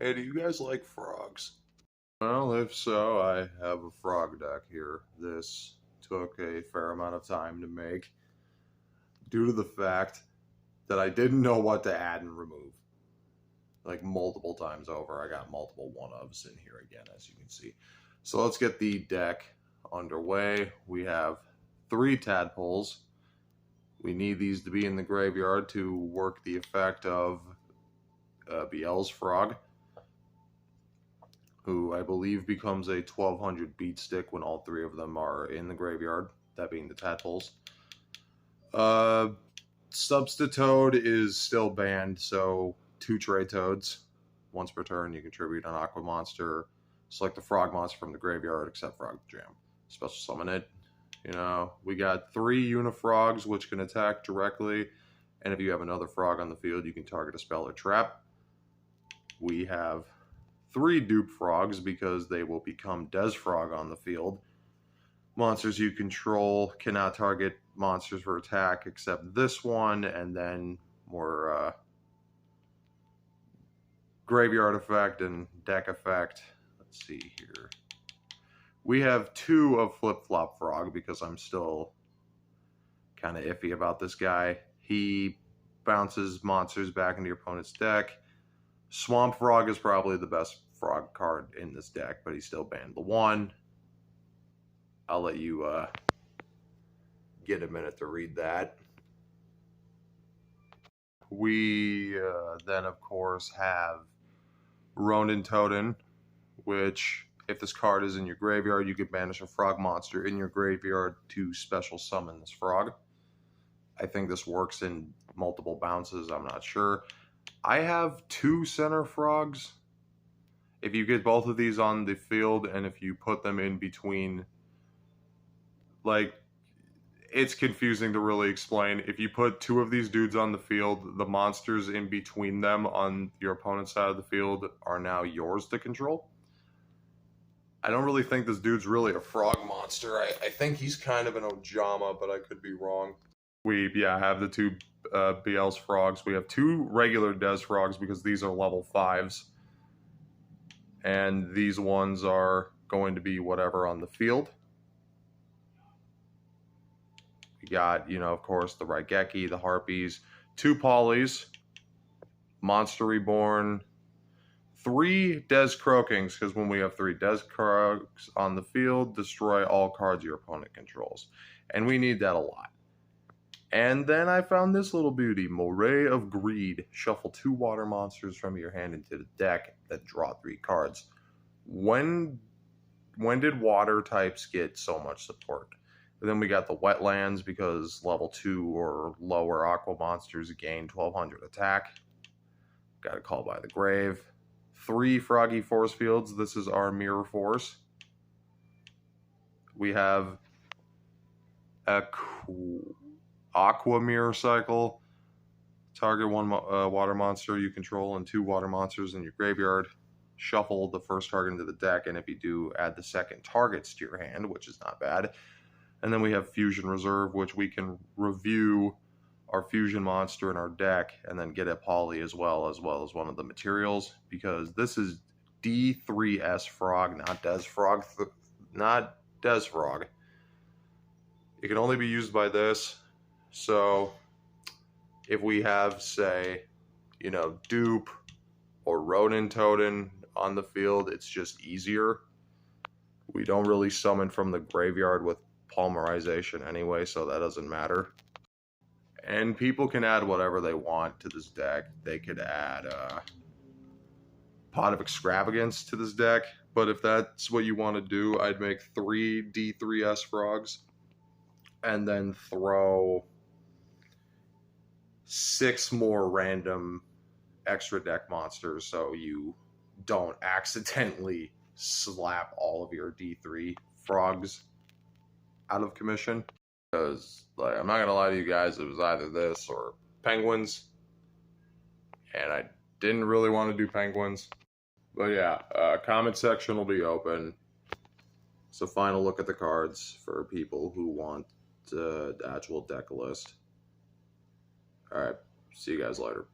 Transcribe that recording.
Hey, do you guys like frogs? Well, if so, I have a frog deck here. This took a fair amount of time to make due to the fact that I didn't know what to add and remove. Like multiple times over, I got multiple one-ofs in here again, as you can see. So let's get the deck underway. We have 3 tadpoles. We need these to be in the graveyard to work the effect of Biel's frog, who I believe becomes a 1200 beat stick when all 3 of them are in the graveyard, that being the tadpoles. Substitoad is still banned, so 2 Tray Toads. Once per turn, you contribute an Aqua Monster. Select the Frog Monster from the graveyard, except Frog Jam. Special summon it. You know, we got 3 Unifrogs, which can attack directly, and if you have another frog on the field, you can target a spell or trap. We have 3 Dupe Frogs because they will become Desfrog on the field. Monsters you control cannot target monsters for attack except this one, and then more graveyard effect and deck effect. Let's see here. We have 2 of Flip Flop Frog because I'm still kind of iffy about this guy. He bounces monsters back into your opponent's deck. Swamp Frog is probably the best frog card in this deck, but he's still banned the 1. I'll let you get a minute to read that. We then, of course, have Ronin Totem, which, if this card is in your graveyard, you can banish a frog monster in your graveyard to special summon this frog. I think this works in multiple bounces. I'm not sure. I have 2 center frogs. If you get both of these on the field, and if you put them in between, like, it's confusing to really explain. If you put 2 of these dudes on the field, the monsters in between them on your opponent's side of the field are now yours to control. I don't really think this dude's really a frog monster. I think he's kind of an Ojama, but I could be wrong. We have the 2 BL's frogs. We have 2 regular Des frogs because these are level 5s. And these ones are going to be whatever on the field. We got, of course, the Raigeki, the Harpies, 2 Polys, Monster Reborn, 3 Des Croakings, because when we have 3 Des Croaks on the field, destroy all cards your opponent controls. And we need that a lot. And then I found this little beauty, Moray of Greed. Shuffle 2 water monsters from your hand into the deck that draw 3 cards. When did water types get so much support? And then we got the Wetlands because level 2 or lower aqua monsters gain 1200 attack. Got a Call by the Grave. 3 Froggy Force Fields. This is our Mirror Force. We have a Aqua Mirror Cycle. Target 1 water monster you control and 2 water monsters in your graveyard. Shuffle the first target into the deck, and if you do, add the second targets to your hand, which is not bad. And then we have Fusion Reserve, which we can review our Fusion monster in our deck and then get a Poly as well as one of the materials, because this is D3S Frog, not Des Frog. Not Des Frog. It can only be used by this. So if we have, say, Dupe or Ronin Totem on the field, it's just easier. We don't really summon from the graveyard with Polymerization anyway, so that doesn't matter. And people can add whatever they want to this deck. They could add Pot of Extravagance to this deck, but if that's what you want to do, I'd make 3 D3S frogs and then throw 6 more random extra deck monsters so you don't accidentally slap all of your D3 frogs out of commission. Because, I'm not gonna lie to you guys, it was either this or penguins, and I didn't really want to do penguins. But yeah, comment section will be open. It's a final look at the cards for people who want the actual deck list. Alright, see you guys later.